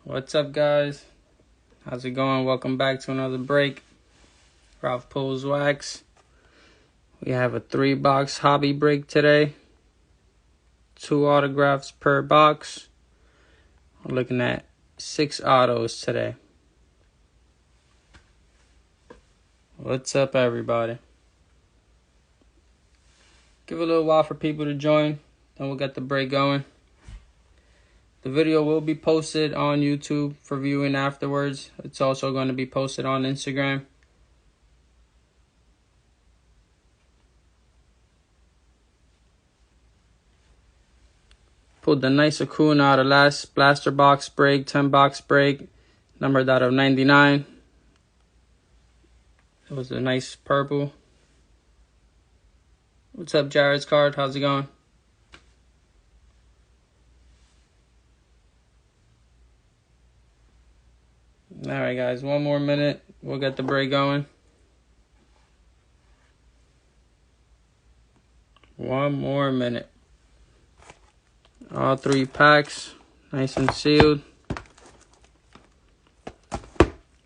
What's up, guys? How's it going? Welcome back to another break. Ralph Pulls Wax. We have a 3-box hobby break today. 2 autographs per box. We're looking at 6 autos today. What's up, everybody? Give it a little while for people to join, then we'll get the break going. The video will be posted on YouTube for viewing afterwards. It's also going to be posted on Instagram. Pulled the nice Acuna out of last blaster box break, 10-box break, numbered out of 99. It was a nice purple. What's up, Jared's card? How's it going? Alright, guys, one more minute. We'll get the break going. One more minute. All 3 packs, nice and sealed.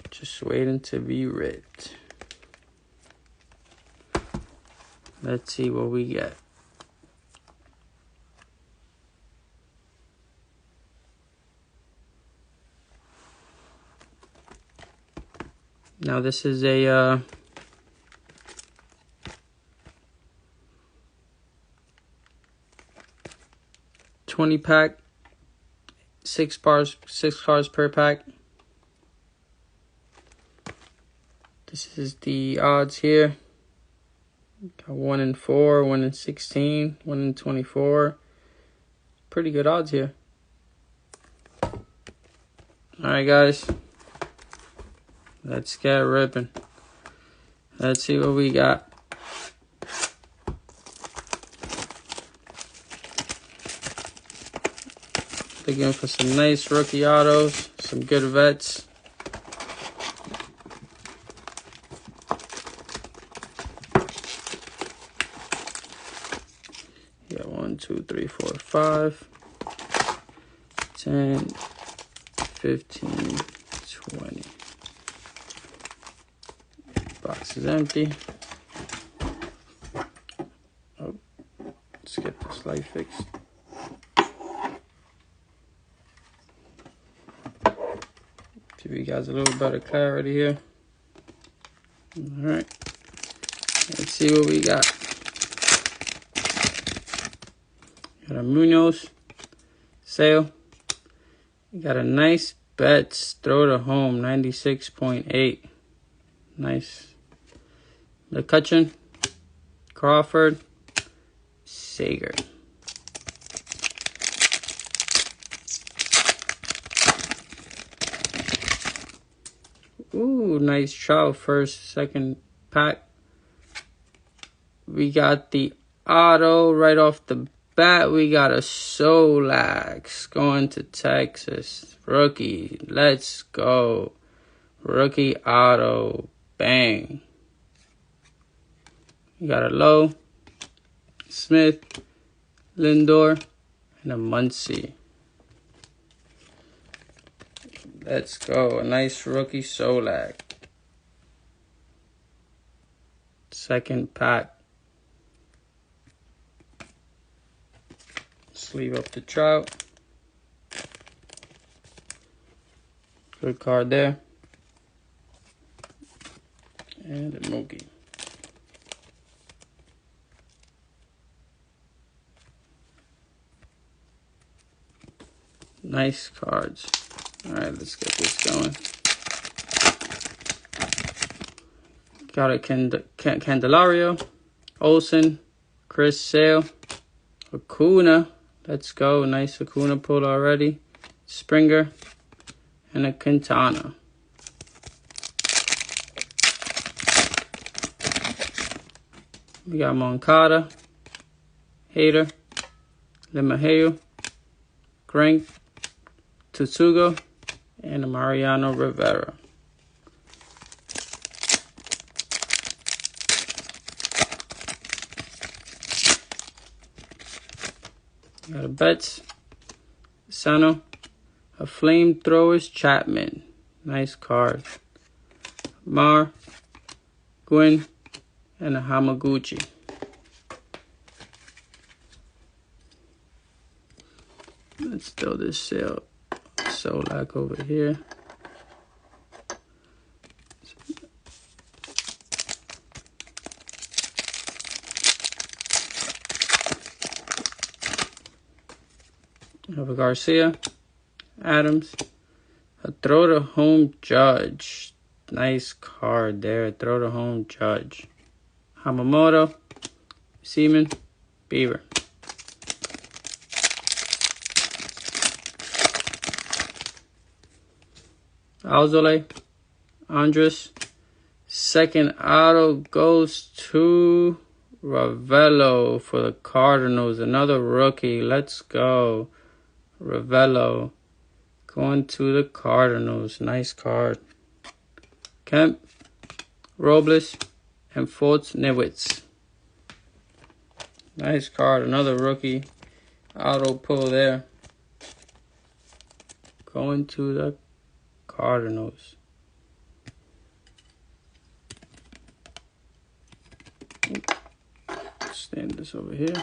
Just waiting to be ripped. Let's see what we get. Now this is a 20-pack, 6 cards per pack. This is the odds here. Got 1 in 4, 1 in 16, 1 in 24. Pretty good odds here. Alright, guys. Let's get ripping. Let's see what we got. Looking for some nice rookie autos, some good vets. You got 1, 2, 3, 4, 5, 10, 15, 20. Box is empty. Oh, let's get this light fixed. Give you guys a little better clarity here. Alright. Let's see what we got. Got a Munoz sale. We got a nice Betts throw to home, 96.8. Nice. McCutchen, Crawford, Sager. Ooh, nice Trout first, second pack. We got the auto right off the bat. We got a Solax going to Texas. Rookie, let's go. Rookie auto, bang. We got a Lowe, Smith, Lindor, and a Muncy. Let's go. A nice rookie Solak. Second pack. Sleeve up the Trout. Good card there. And a Mookie. Nice cards. Alright, let's get this going. Got a Candelario, Olsen, Chris Sale, Acuna. Let's go. Nice Acuna pull already. Springer, and a Quintana. We got Moncada, Hader, LeMahieu, Crank, Tsutsugo, and a Mariano Rivera. Got a Betts, Sano, A Flamethrowers Chapman. Nice card. Mar, Gwyn, and a Hamaguchi. Let's throw this Solak over here. Have a Garcia, Adams, a Throw to Home Judge. Nice card there. Throw to Home Judge. Hamamoto, Seaman, Beaver. Alzolay, Andres. Second auto goes to Ravello for the Cardinals. Another rookie. Let's go. Ravello going to the Cardinals. Nice card. Kemp, Robles, and Fultz-Newitz. Nice card. Another rookie auto pull there. Going to the Cardinals. Stand this over here.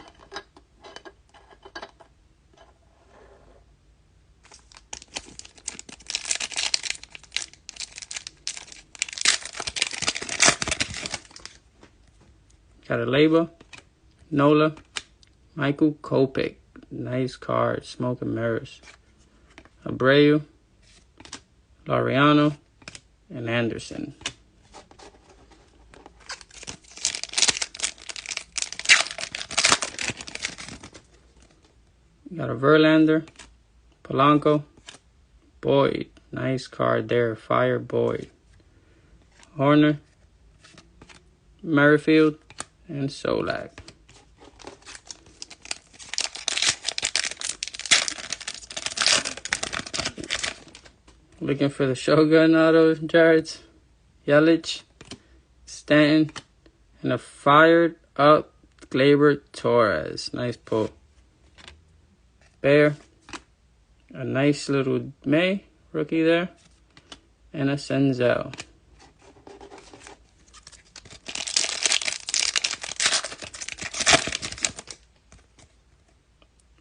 Got a Labor, Nola, Michael Kopech. Nice card. Smoke and Mirrors. Abreu, Laureano, and Anderson. Got a Verlander, Polanco, Boyd. Nice card there. Fire Boyd. Horner, Merrifield, and Solak. Looking for the Shogun auto, Jareds, Yelich, Stanton, and a fired up Gleyber Torres. Nice pull. Bear, a nice little May rookie there, and a Senzel.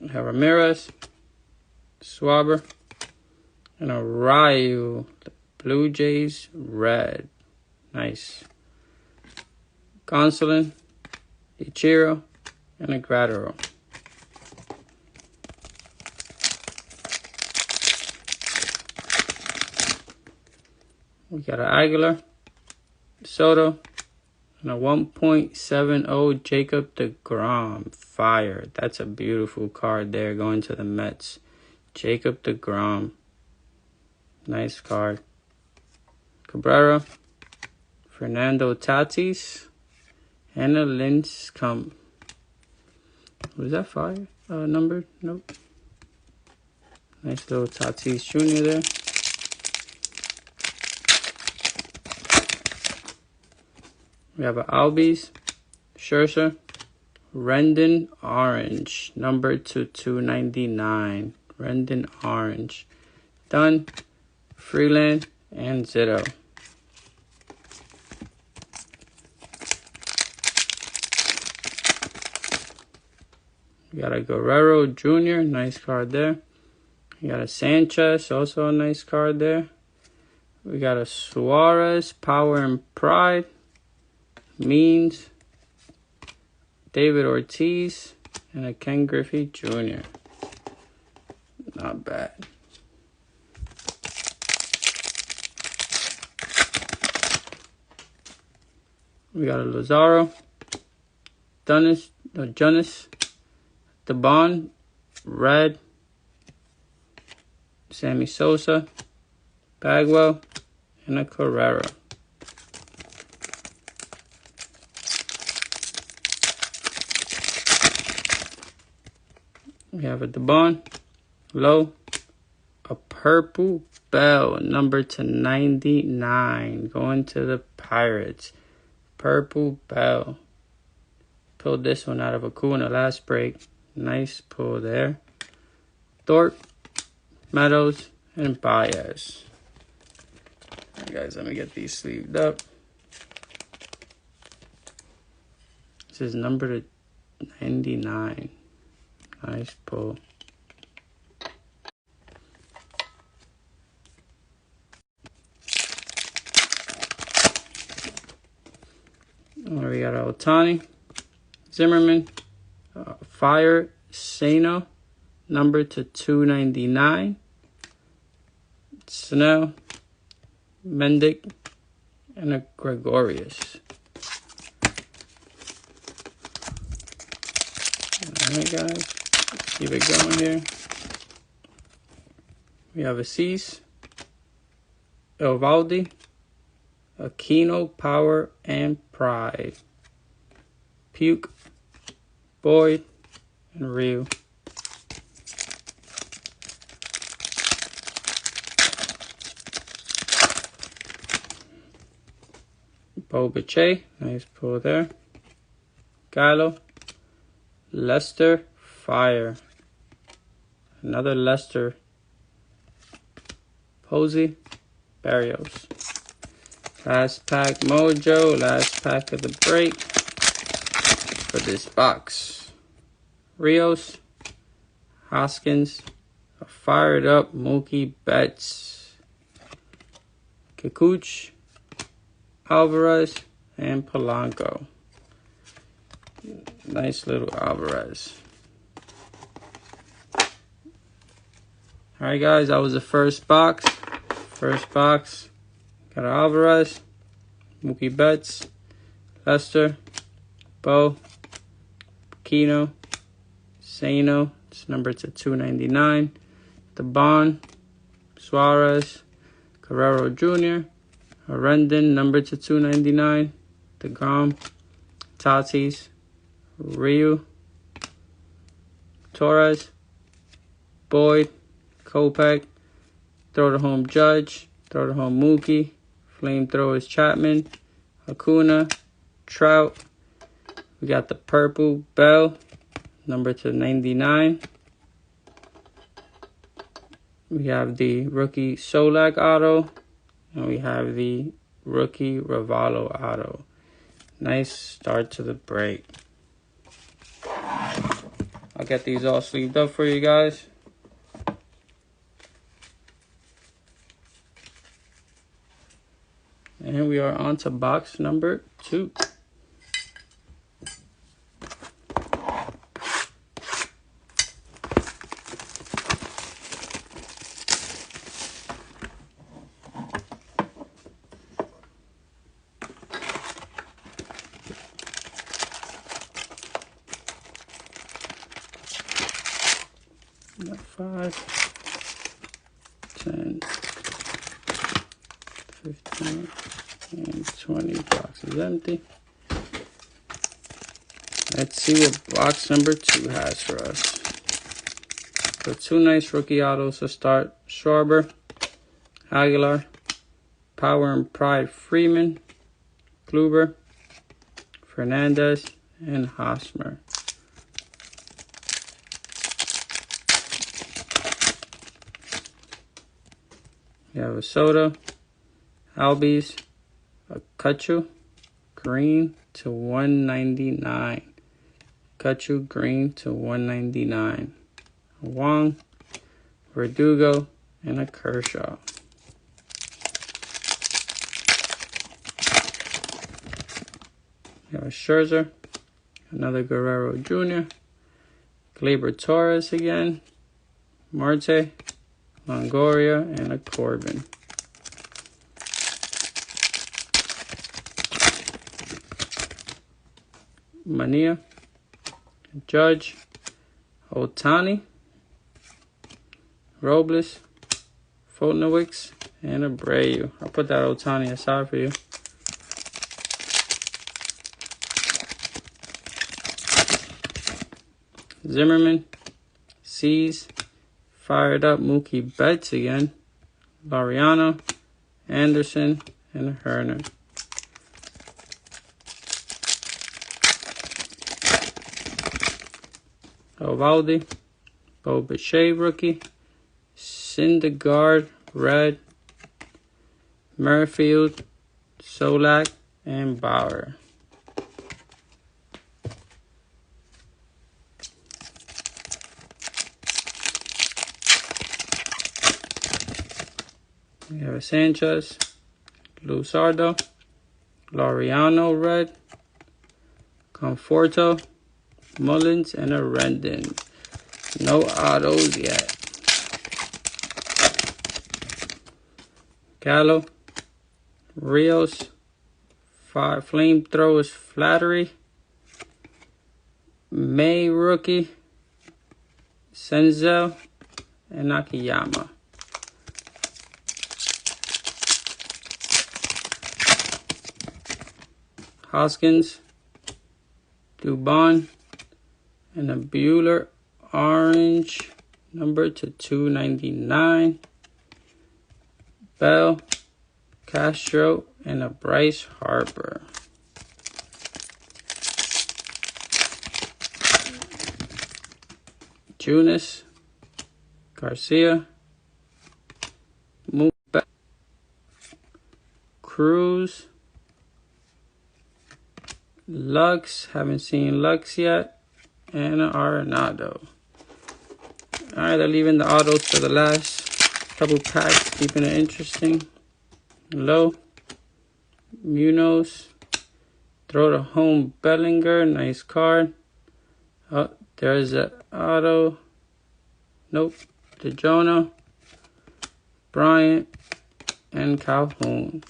We have Ramirez, Schwarber, and a Ryu, Blue Jays red. Nice. Gonsolin, Ichiro, and a Gratero. We got an Aguilar, Soto, and a 1.70 Jacob deGrom. Fire. That's a beautiful card there going to the Mets. Jacob deGrom. Nice card. Cabrera, Fernando Tatis, and a Lincecum. Was that fire? Numbered? Nope. Nice little Tatis Jr. there. We have an Albies, Scherzer, Rendon Orange, numbered to 299. Rendon Orange. Done. Freeland and Zito. We got a Guerrero Jr., nice card there. We got a Sanchez, also a nice card there. We got a Suarez, Power and Pride. Means, David Ortiz, and a Ken Griffey Jr. Not bad. We got a Lazaro, Jonas, DeBon, red, Sammy Sosa, Bagwell, and a Carrera. We have a DeBon, Low, a Purple Bell, number to 99, going to the Pirates. Purple Bell. Pulled this one out of a Acuna last break. Nice pull there. Thorpe, Meadows, and Baez. Alright guys, let me get these sleeved up. This is number 99. Nice pull. We got Ohtani, Zimmerman, Fire, Sano, number to 299, Snell, Mendick, and a Gregorius. Alright guys, let's keep it going here. We have Assis, Eovaldi, Aquino, Power, and Pride. Puke, Boyd, and Ryu. Bo Bichette, nice pull there. Gallo, Lester, Fire. Another Lester. Posey, Barrios. Last pack mojo, last pack of the break for this box. Rios, Hoskins, a fired up Mookie Betts, Kikuchi, Alvarez, and Polanco. Nice little Alvarez. Alright guys, that was the first box. First box. Got Alvarez, Mookie Betts, Lester, Bo, Aquino, Sano, it's numbered to 299, Debon, Suarez, Guerrero Jr., Rendon, numbered to 299, DeGrom, Tatis, Ryu, Torres, Boyd, Kopech, throw the home Judge, throw the home Mookie, flamethrowers Chapman, Acuna, Trout. We got the purple Bell, number to 99. We have the rookie Solak auto, and we have the rookie Ravalo auto. Nice start to the break. I'll get these all sleeved up for you guys. And we are on to box number 2. Got 5, 10, 15, and 20 boxes empty. Let's see what box number 2 has for us. So 2 nice rookie autos to start. Schwarber, Aguilar, Power and Pride Freeman, Kluber, Fernandez, and Hosmer. We have a Soto, Albies, a Kutchu, green to 199. Kutchu, green to 199. A Wong, Verdugo, and a Kershaw. We have a Scherzer, another Guerrero Jr., Gleyber Torres again, Marte, Longoria, and a Corbin. Mania, Judge, Ohtani, Robles, Fultonowicz, and Abreu. I'll put that Ohtani aside for you. Zimmerman, C's, fired up Mookie Betts again, Laureano, Anderson, and Herner. Eovaldi, Bo Bichette rookie, Syndergaard, red. Merrifield, Solak, and Bauer. We have a Sanchez, Luzardo, Laureano, red. Conforto, Mullins, and a Rendon. No autos yet. Gallo, Rios, Flamethrowers, Flattery, May rookie, Senzel, and Nakayama. Hoskins, Dubon, and a Bueller orange, number to 299. Bell, Castro, and a Bryce Harper. Junis, Garcia, Muba, Cruz, Lux, haven't seen Lux yet, and Arenado. Alright, they're leaving the autos for the last couple packs, keeping it interesting. Low, Munoz, throw to home Bellinger, nice card. Oh, there's an auto. Nope, DeJono, Bryant, and Calhoun.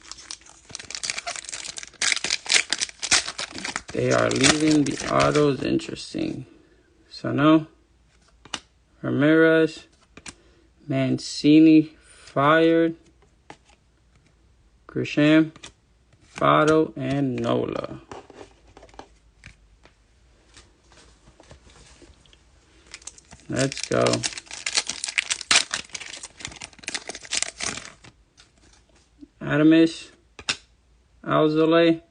They are leaving the autos interesting. Sano, Ramirez, Mancini fired, Grisham, Votto, and Nola. Let's go. Adames, Alzolay.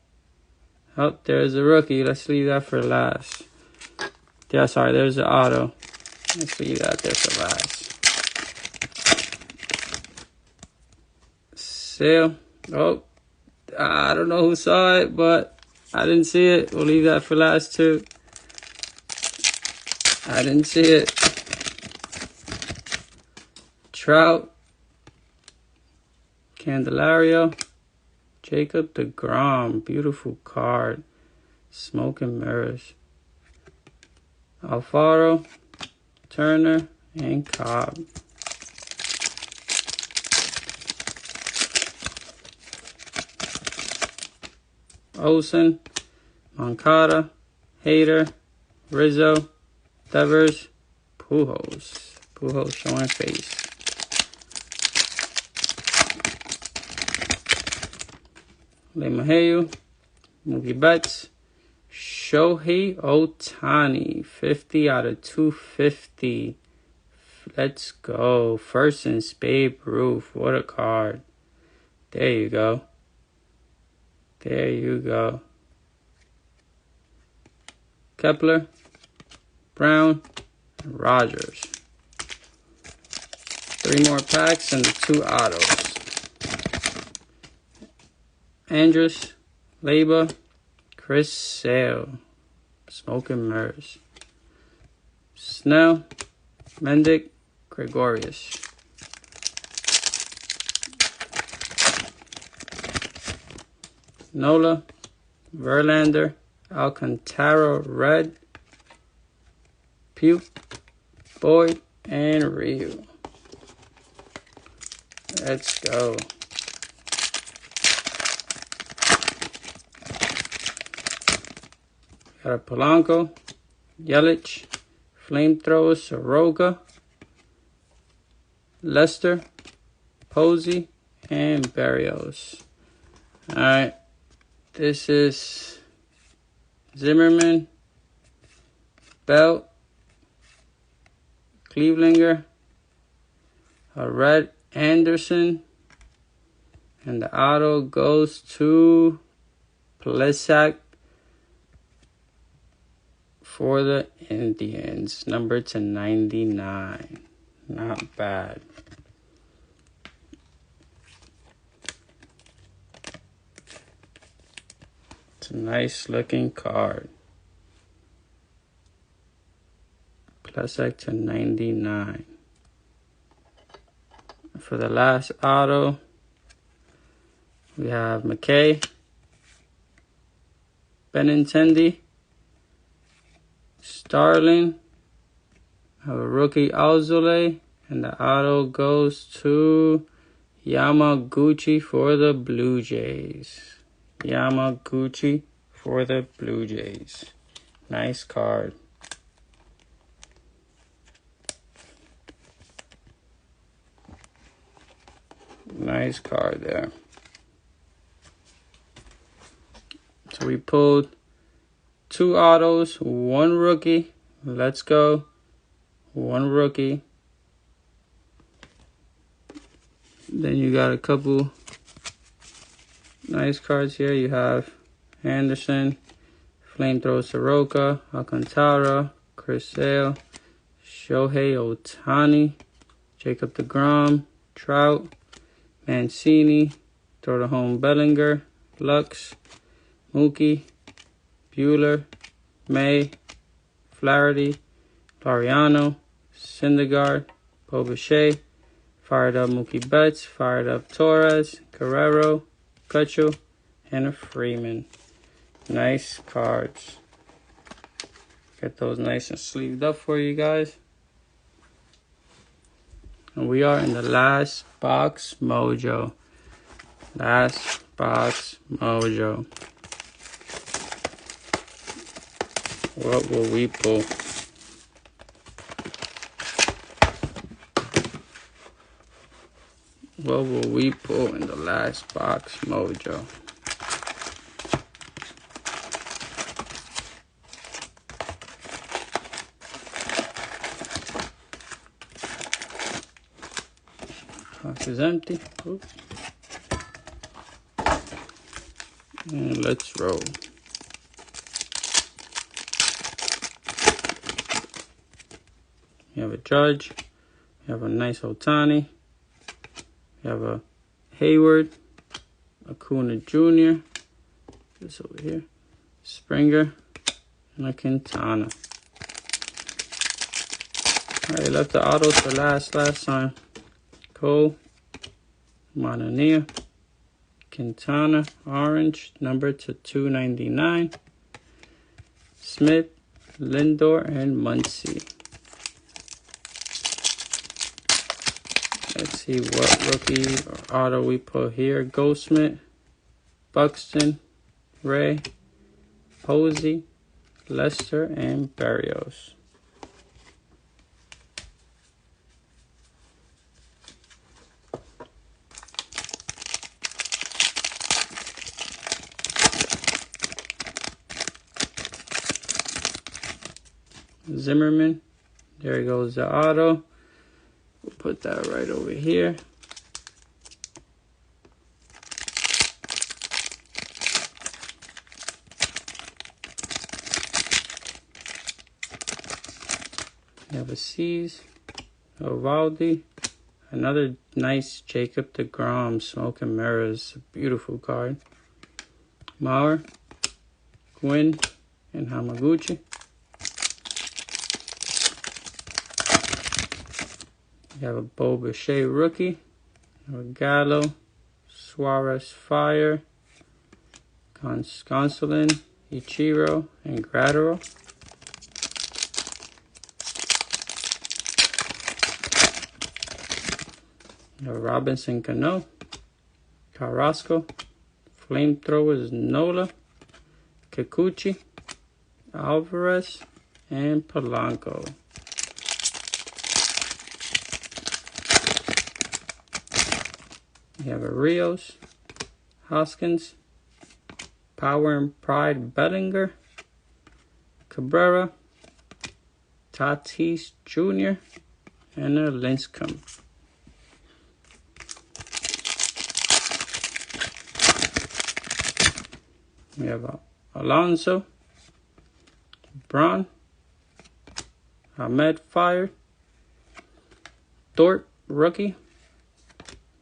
Oh, there's a rookie. Let's leave that for last. Yeah, sorry, there's the auto. Let's leave that there for last. Sale. Oh, I don't know who saw it, but I didn't see it. We'll leave that for last too. I didn't see it. Trout. Candelario. Jacob deGrom. Beautiful card. Smoke and mirrors. Alfaro. Turner. And Cobb. Olsen, Moncada, Hader, Rizzo, Devers, Pujols. Pujols showing face. LeMahieu, Mookie Betts, Shohei Ohtani, 50 out of 250. Let's go. First since Babe Ruth. What a card. There you go. There you go. Kepler, Brown, and Rogers. 3 more packs and the 2 autos. Andrus, Leyba, Chris Sale, Smoke and Mirrors. Snell, Mendick, Gregorius. Nola, Verlander, Alcantara, red, Pugh, Boyd, and Ryu. Let's go. Got a Polanco, Yelich, Flamethrower, Soroka, Lester, Posey, and Barrios. Alright. This is Zimmerman, Belt, Clevelinger, a red Anderson, and the auto goes to Plesac for the Indians, number to 99. Not bad. It's a nice looking card. Plus X to 99. For the last auto, we have McKay, Benintendi, Starling, have a rookie Alzolay, and the auto goes to Yamaguchi for the Blue Jays. Yamaguchi for the Blue Jays. Nice card. Nice card there. So we pulled 2 autos, 1 rookie. Let's go. 1 rookie. Then you got a couple nice cards here. You have Anderson, Flamethrower Soroka, Alcantara, Chris Sale, Shohei Ohtani, Jacob deGrom, Trout, Mancini, throw the home Bellinger, Lux, Mookie, Bueller, May, Flaherty, Laureano, Syndergaard, Bobichet, fired up Mookie Betts, fired up Torres, Guerrero, Kutchel, and a Freeman. Nice cards. Get those nice and sleeved up for you guys. And we are in the last box mojo. Last box mojo. What will we pull? What will we pull in the last box mojo? Box is empty. Oops. And let's roll. We have a Judge. We have a nice Ohtani. We have a Hayward, Acuna Jr., this over here, Springer, and a Quintana. Alright, left the autos for last time. Cole, Montania, Quintana, orange, number to 299. Smith, Lindor, and Muncy. Let's see what rookie or auto we put here. Goldschmidt, Buxton, Ray, Posey, Lester, and Berrios. Zimmerman, there goes the auto. We'll put that right over here. We have a C's, Eovaldi, another nice Jacob deGrom, Smoke and Mirrors, a beautiful card. Mauer, Gwynn, and Hamaguchi. We have a Bobichet rookie, a Gallo, Suarez Fire, Gonsolin, Ichiro, and Gratterall. We have Robinson Cano, Carrasco, Flamethrowers Nola, Kikuchi, Alvarez, and Polanco. We have a Rios, Hoskins, Power and Pride Bellinger, Cabrera, Tatis Jr., and a Lincecum. We have Alonso, Braun, Ahmed Fire, Thorpe rookie,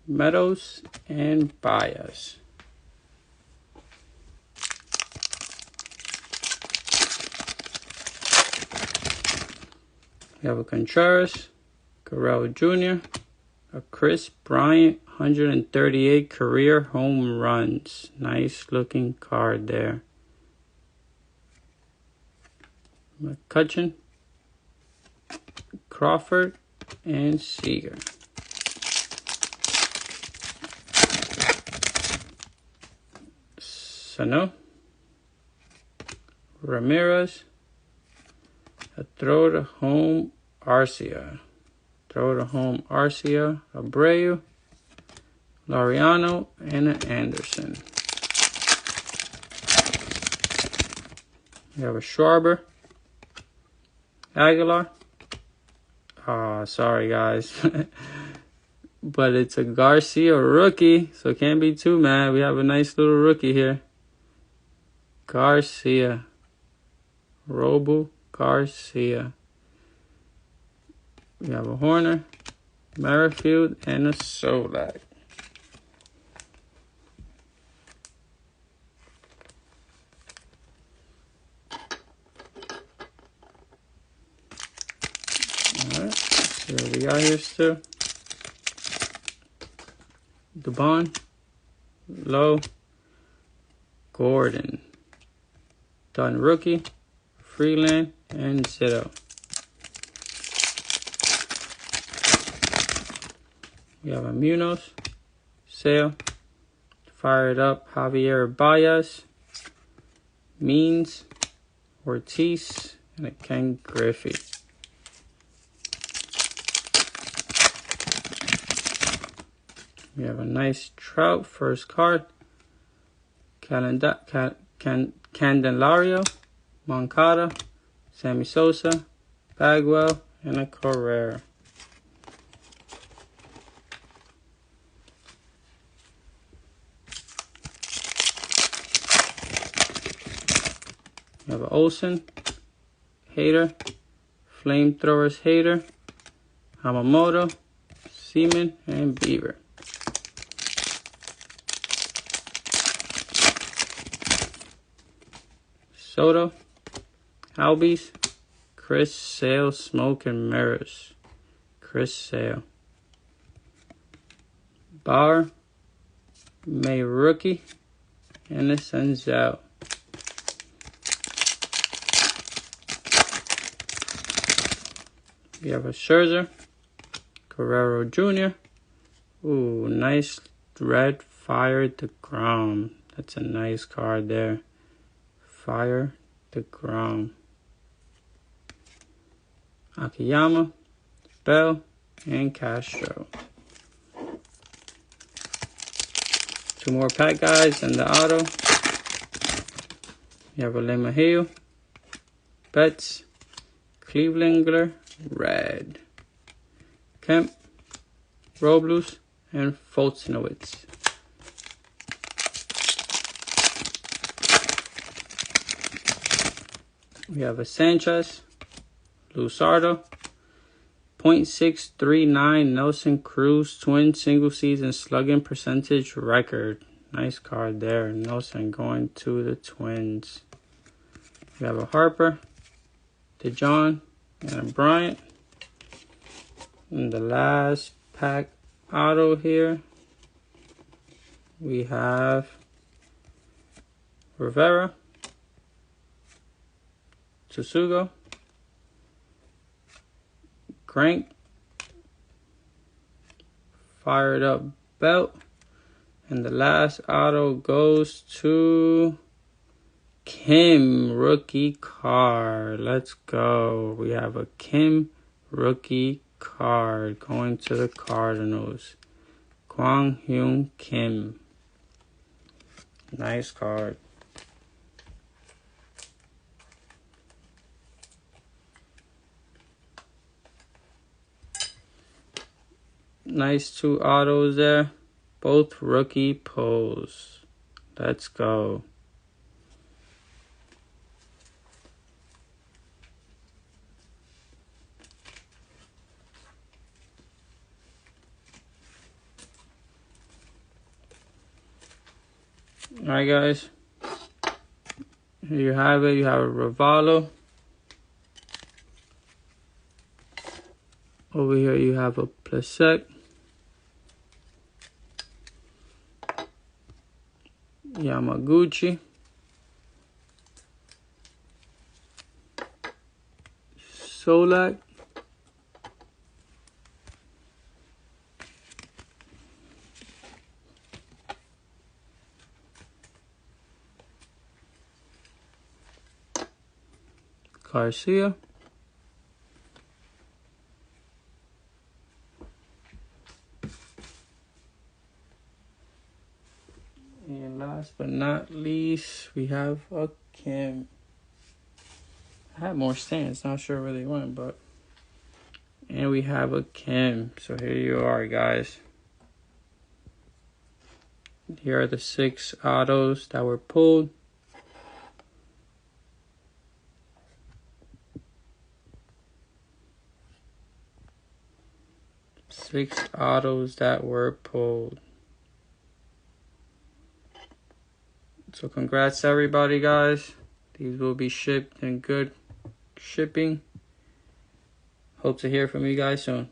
Meadows, and Baez. We have a Contreras, Guerrero Jr., a Chris Bryant, 138 career home runs. Nice looking card there. McCutchen, Crawford, and Seager. Sano, Ramirez, a throw to home Arcia. Abreu, Laureano, and an Anderson. We have a Schwarber, Aguilar. Sorry guys. But it's a Garcia rookie, so can't be too mad. We have a nice little rookie here. Garcia. Robo Garcia. We have a Horner, Merrifield, and a Solak. Alright, see what we got here still. Dubon, Lowe, Gordon, Dunn rookie, Freeland, and Zito. We have a Munoz, Sale, fired up Javier Baez, Means, Ortiz, and a Ken Griffey. We have a nice Trout first card, Candelario, Moncada, Sammy Sosa, Bagwell, and a Correa. We have an Olsen, Hader, Flamethrowers Hader, Hamamoto, Seaman, and Beaver. Soto, Albies, Chris Sale, Smoke and Mirrors. Chris Sale. Bauer, May rookie, and a Senzel. We have a Scherzer, Guerrero Jr. Ooh, nice red Fire DeGrom. That's a nice card there. Fire DeGrom. Akiyama, Bell, and Castro. Two more pack guys and the auto. You have a LeMahieu, Betts, Clevelander, red. Kemp, Robles, and Foltynewicz. We have a Sanchez, Luzardo, .639 Nelson Cruz twin single season slugging percentage record. Nice card there. Nelson going to the Twins. We have a Harper, DeJohn, and a Bryant. And the last pack auto here, we have Rivera, Tsusugo, Crank, fired up Belt, and the last auto goes to Kim rookie card. Let's go. We have a Kim rookie card going to the Cardinals. Kwang Hyun Kim. Nice card. Nice two autos there. Both rookie pulls. Let's go. Alright guys. Here you have it. You have a Ravalo, Over here you have a Plasek, Yamaguchi, Solak, Garcia, and last but not least, we have a Kim. I had more stands, not sure where they went, but and we have a Kim. So here you are, guys. Here are the 6 autos that were pulled. Six autos that were pulled. So congrats to everybody, guys. These will be shipped in good shipping. Hope to hear from you guys soon.